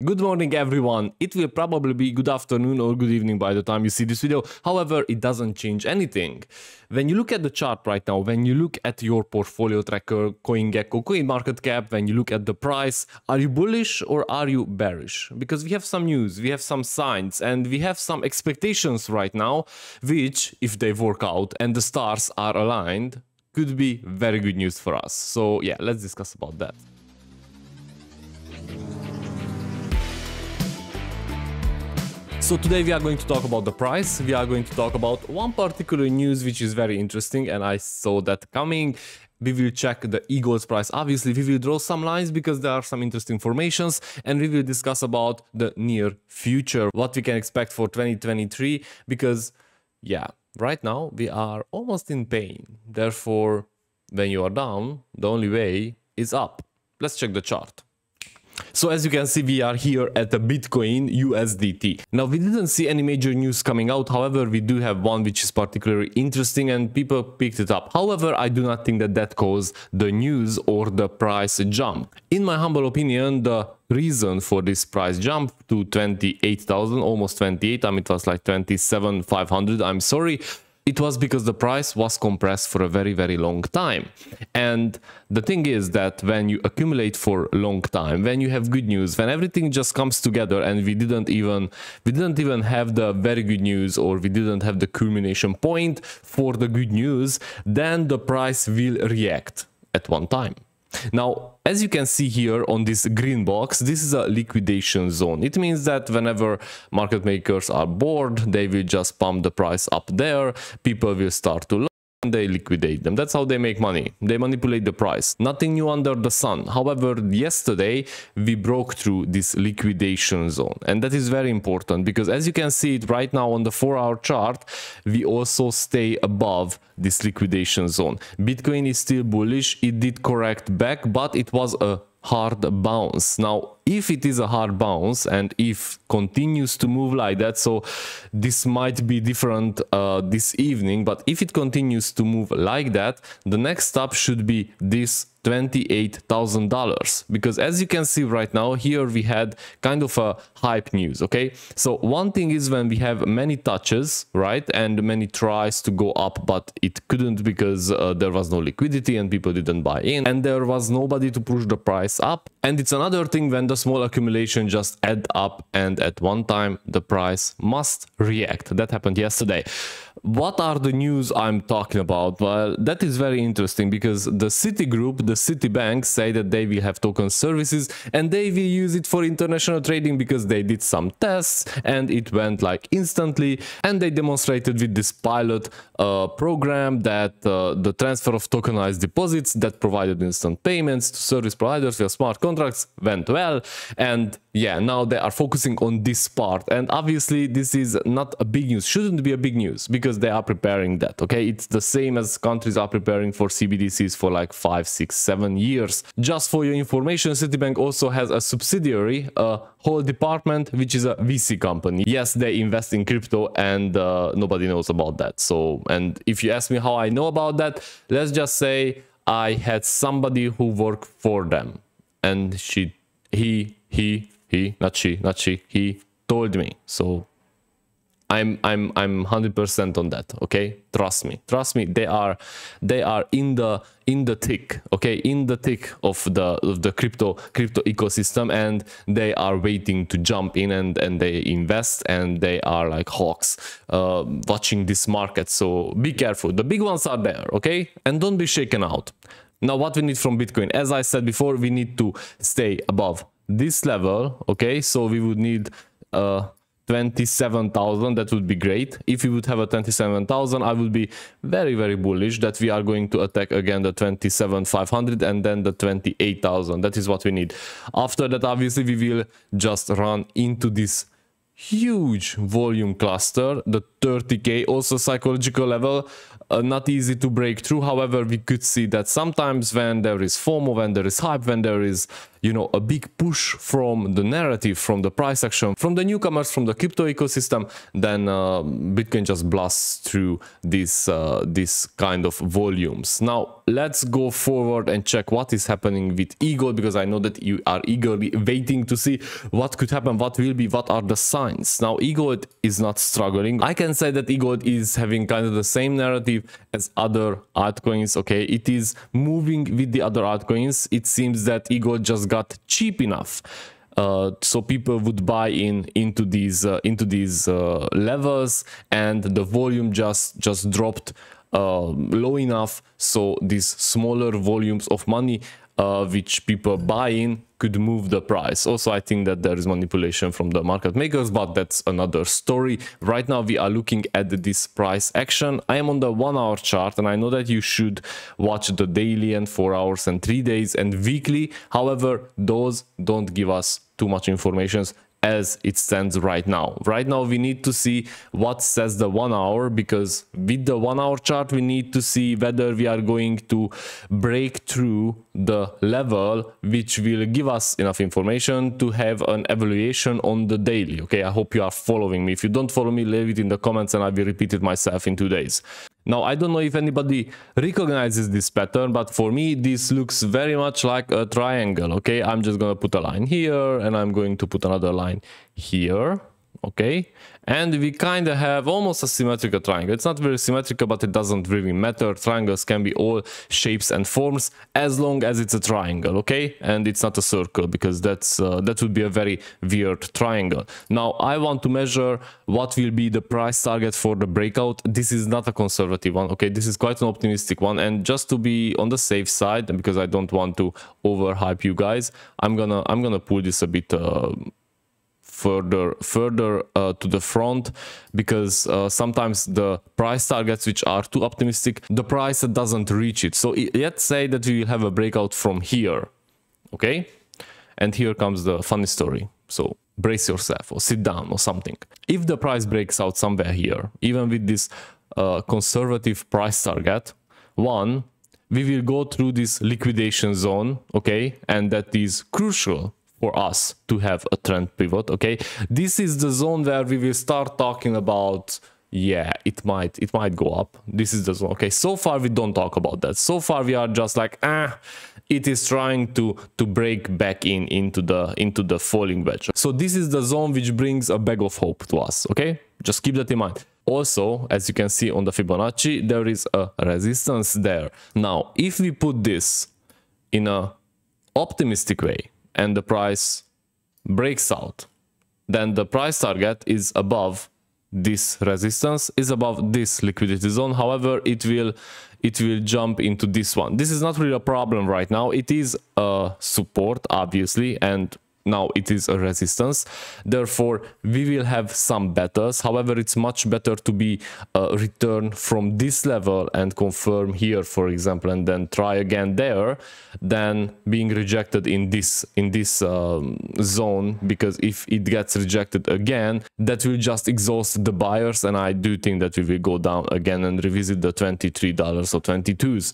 Good morning everyone. It will probably be good afternoon or good evening by the time you see this video. However, it doesn't change anything. When you look at the chart right now, when you look at your portfolio tracker, CoinGecko, CoinMarketCap, when you look at the price, are you bullish or are you bearish? Because we have some news, we have some signs, and we have some expectations right now, which, if they work out and the stars are aligned, could be very good news for us. So yeah, let's discuss about that. So today we are going to talk about the price, we are going to talk about one particular news which is very interesting and I saw that coming. We will check the EGLD's price, obviously we will draw some lines because there are some interesting formations, and we will discuss about the near future, what we can expect for 2023, because yeah, right now we are almost in pain. Therefore, when you are down, the only way is up. Let's check the chart. So as you can see, we are here at the Bitcoin USDT. Now we didn't see any major news coming out, however we do have one which is particularly interesting and people picked it up. However, I do not think that that caused the news or the price jump. In my humble opinion, the reason for this price jump to 28,000, almost 28, it was like 27,500, I'm sorry. It was because the price was compressed for a very long time. And the thing is that when you accumulate for a long time, when you have good news, when everything just comes together and we didn't even have the very good news, or we didn't have the culmination point for the good news, then the price will react at one time. Now, as you can see here on this green box, this is a liquidation zone. It means that whenever market makers are bored, they will just pump the price up there, people will start to and they liquidate them. That's how they make money. They manipulate the price. Nothing new under the sun. However, yesterday we broke through this liquidation zone, and that is very important because as you can see it right now on the 4-hour chart, we also stay above this liquidation zone. Bitcoin is still bullish. It did correct back, but it was a hard bounce. Now, if it is a hard bounce and if continues to move like that, so this might be different this evening, but if it continues to move like that, the next stop should be this $28,000, because as you can see right now here we had kind of a hype news. Okay, so one thing is when we have many touches, right, and many tries to go up, but it couldn't because there was no liquidity and people didn't buy in and there was nobody to push the price up. And it's another thing when the small accumulation just add up and at one time the price must react. That happened yesterday. What are the news I'm talking about? Well, that is very interesting because the Citigroup, the Citibank say that they will have token services and they will use it for international trading because they did some tests and it went like instantly, and they demonstrated with this pilot program that the transfer of tokenized deposits that provided instant payments to service providers via smart contracts went well. And yeah, now they are focusing on this part, and obviously this is not a big news, shouldn't be a big news because they are preparing that. Okay, it's the same as countries are preparing for CBDCs for like 5, 6, 7 years. Just for your information, Citibank also has a subsidiary, a whole department which is a VC company. Yes, they invest in crypto and nobody knows about that. So, and if you ask me how I know about that, let's just say I had somebody who worked for them and he told me. So I'm 100% on that. Okay, trust me, they are in the thick, okay, in the thick of the crypto ecosystem, and they are waiting to jump in and they invest, and they are like hawks watching this market. So be careful, the big ones are there, okay, and don't be shaken out. Now, what we need from Bitcoin, as I said before, we need to stay above this level. Okay, so we would need 27,000. That would be great. If we would have a 27,000, I would be very bullish that we are going to attack again the 27,500 and then the 28,000. That is what we need. After that, obviously we will just run into this huge volume cluster, the 30k, also psychological level, not easy to break through. However, we could see that sometimes when there is FOMO, when there is hype, when there is, you know, a big push from the narrative, from the price action, from the newcomers, from the crypto ecosystem, then Bitcoin just blasts through this kind of volumes. Now let's go forward and check what is happening with EGLD, because I know that you are eagerly waiting to see what could happen, what will be, what are the signs. Now EGLD is not struggling. I can say that EGLD is having kind of the same narrative as other altcoins. Okay, it is moving with the other altcoins. It seems that EGLD just got cheap enough, so people would buy into these levels, and the volume just dropped low enough, so these smaller volumes of money which people buy in could move the price. Also, I think that there is manipulation from the market makers, but that's another story. Right now we are looking at this price action. I am on the 1 hour chart, and I know that you should watch the daily and 4 hours and 3 days and weekly. However, those don't give us too much information as it stands right now. Right now we need to see what says the 1 hour, because with the 1 hour chart we need to see whether we are going to break through the level which will give us enough information to have an evaluation on the daily. Okay, I hope you are following me. If you don't follow me, leave it in the comments and I will repeat it myself in 2 days. Now, I don't know if anybody recognizes this pattern, but for me, this looks very much like a triangle, okay? I'm just gonna put a line here, and I'm going to put another line here, okay? And we kind of have almost a symmetrical triangle. It's not very symmetrical, but it doesn't really matter. Triangles can be all shapes and forms as long as it's a triangle, okay? And it's not a circle, because that would be a very weird triangle. Now, I want to measure what will be the price target for the breakout. This is not a conservative one, okay? This is quite an optimistic one. And just to be on the safe side, and because I don't want to overhype you guys, I'm gonna pull this a bit further to the front, because sometimes the price targets which are too optimistic, the price doesn't reach it. So let's say that we will have a breakout from here, okay? And here comes the funny story. So brace yourself or sit down or something. If the price breaks out somewhere here, even with this conservative price target, one, we will go through this liquidation zone, okay? And that is crucial for us to have a trend pivot, okay? This is the zone where we will start talking about, yeah, it might go up. This is the zone, okay? So far we don't talk about that. So far we are just like, it is trying to break back into the falling wedge. So this is the zone which brings a bag of hope to us, okay? Just keep that in mind. Also, as you can see on the Fibonacci, there is a resistance there. Now, if we put this in a optimistic way, and the price breaks out, then the price target is above this resistance, is above this liquidity zone. However, it will jump into this one. This is not really a problem right now. It is a support, obviously, and now it is a resistance. Therefore, we will have some battles. However, it's much better to be return from this level and confirm here, for example, and then try again there, than being rejected in this zone, because if it gets rejected again, that will just exhaust the buyers, and I do think that we will go down again and revisit the $23 or 22s.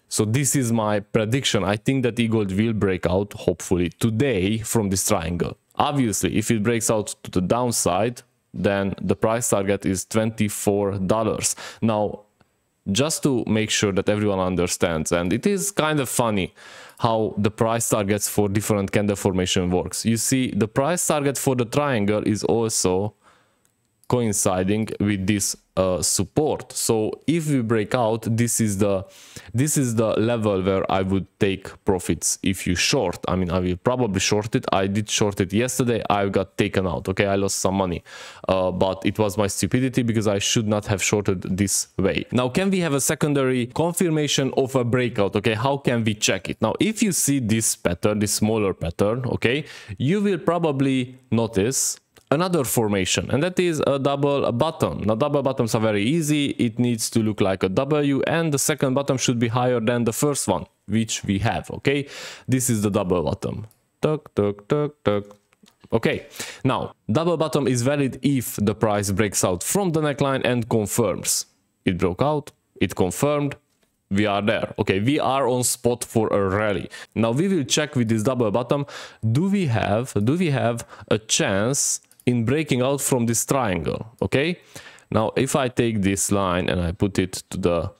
So this is my prediction. I think that EGLD will break out, hopefully, today from this triangle. Obviously, if it breaks out to the downside, then the price target is $24. Now, just to make sure that everyone understands, and it is kind of funny how the price targets for different candle formation works. You see, the price target for the triangle is also coinciding with this support. So if we break out, this is the level where I would take profits if you short. I mean, I will probably short it. I did short it yesterday. I got taken out. Okay, I lost some money, but it was my stupidity, because I should not have shorted this way. Now, can we have a secondary confirmation of a breakout? Okay, how can we check it? Now, if you see this pattern, this smaller pattern, okay, you will probably notice another formation, and that is a double bottom. Now, double bottoms are very easy. It needs to look like a W, and the second bottom should be higher than the first one, which we have, okay? This is the double bottom. Tuck, tuck, tuck, tuck. Okay, now double bottom is valid if the price breaks out from the neckline and confirms. It broke out, it confirmed, we are there. Okay, we are on spot for a rally. Now we will check with this double bottom, do we have a chance in breaking out from this triangle? Okay, now if I take this line and I put it to the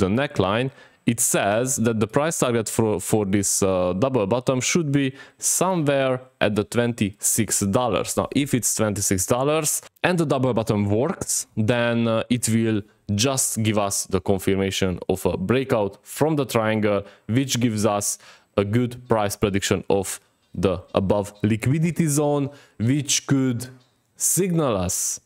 neckline, it says that the price target for this double bottom should be somewhere at the $26. Now, if it's $26 and the double bottom works, then it will just give us the confirmation of a breakout from the triangle, which gives us a good price prediction of the above liquidity zone, which could signal us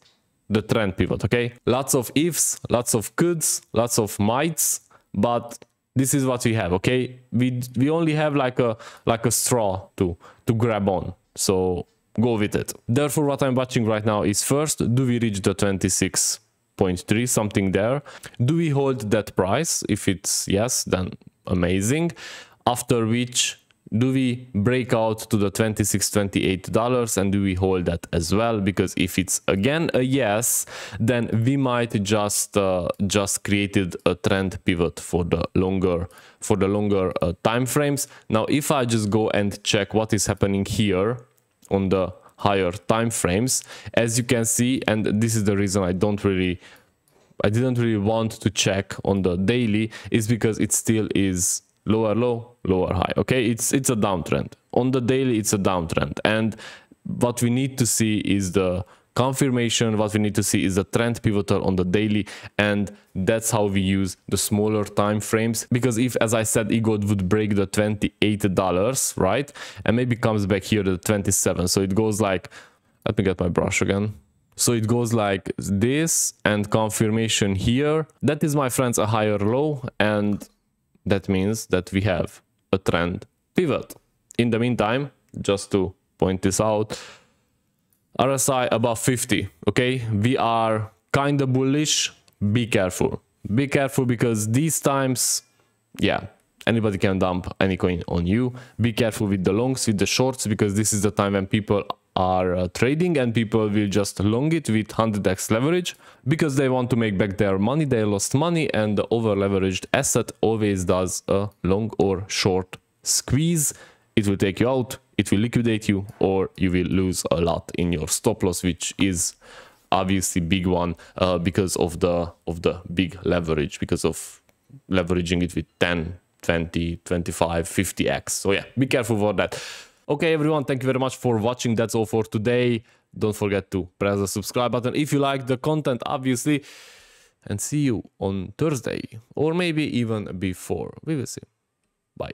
the trend pivot. Okay, lots of ifs, lots of coulds, lots of mights, but this is what we have. Okay, we only have like a straw to grab on, so go with it. Therefore, what I'm watching right now is, first, do we reach the 26.3, something there? Do we hold that price? If it's yes, then amazing. After which, do we break out to the $26-28, and do we hold that as well? Because if it's again a yes, then we might just created a trend pivot for the longer time frames. Now, if I just go and check what is happening here on the higher time frames, as you can see, and this is the reason I didn't really want to check on the daily, is because it still is lower low, lower high. Okay, it's a downtrend. On the daily, it's a downtrend, and what we need to see is the confirmation. What we need to see is the trend pivotal on the daily, and that's how we use the smaller time frames. Because if, as I said, EGLD would break the $28, right, and maybe comes back here to the 27, so it goes like, let me get my brush again. So it goes like this, and confirmation here. That is, my friends, a higher low, and that means that we have a trend pivot. In the meantime, just to point this out, RSI above 50, okay? We are kind of bullish. Be careful. Be careful, because these times, yeah, anybody can dump any coin on you. Be careful with the longs, with the shorts, because this is the time when people are trading, and people will just long it with 100x leverage because they want to make back their money. They lost money, and the over leveraged asset always does a long or short squeeze. It will take you out, it will liquidate you, or you will lose a lot in your stop loss, which is obviously big one because of the big leverage, because of leveraging it with 10, 20, 25, 50x. So yeah, be careful for that. Okay, everyone, thank you very much for watching. That's all for today. Don't forget to press the subscribe button if you like the content, obviously. And see you on Thursday, or maybe even before. We will see. Bye.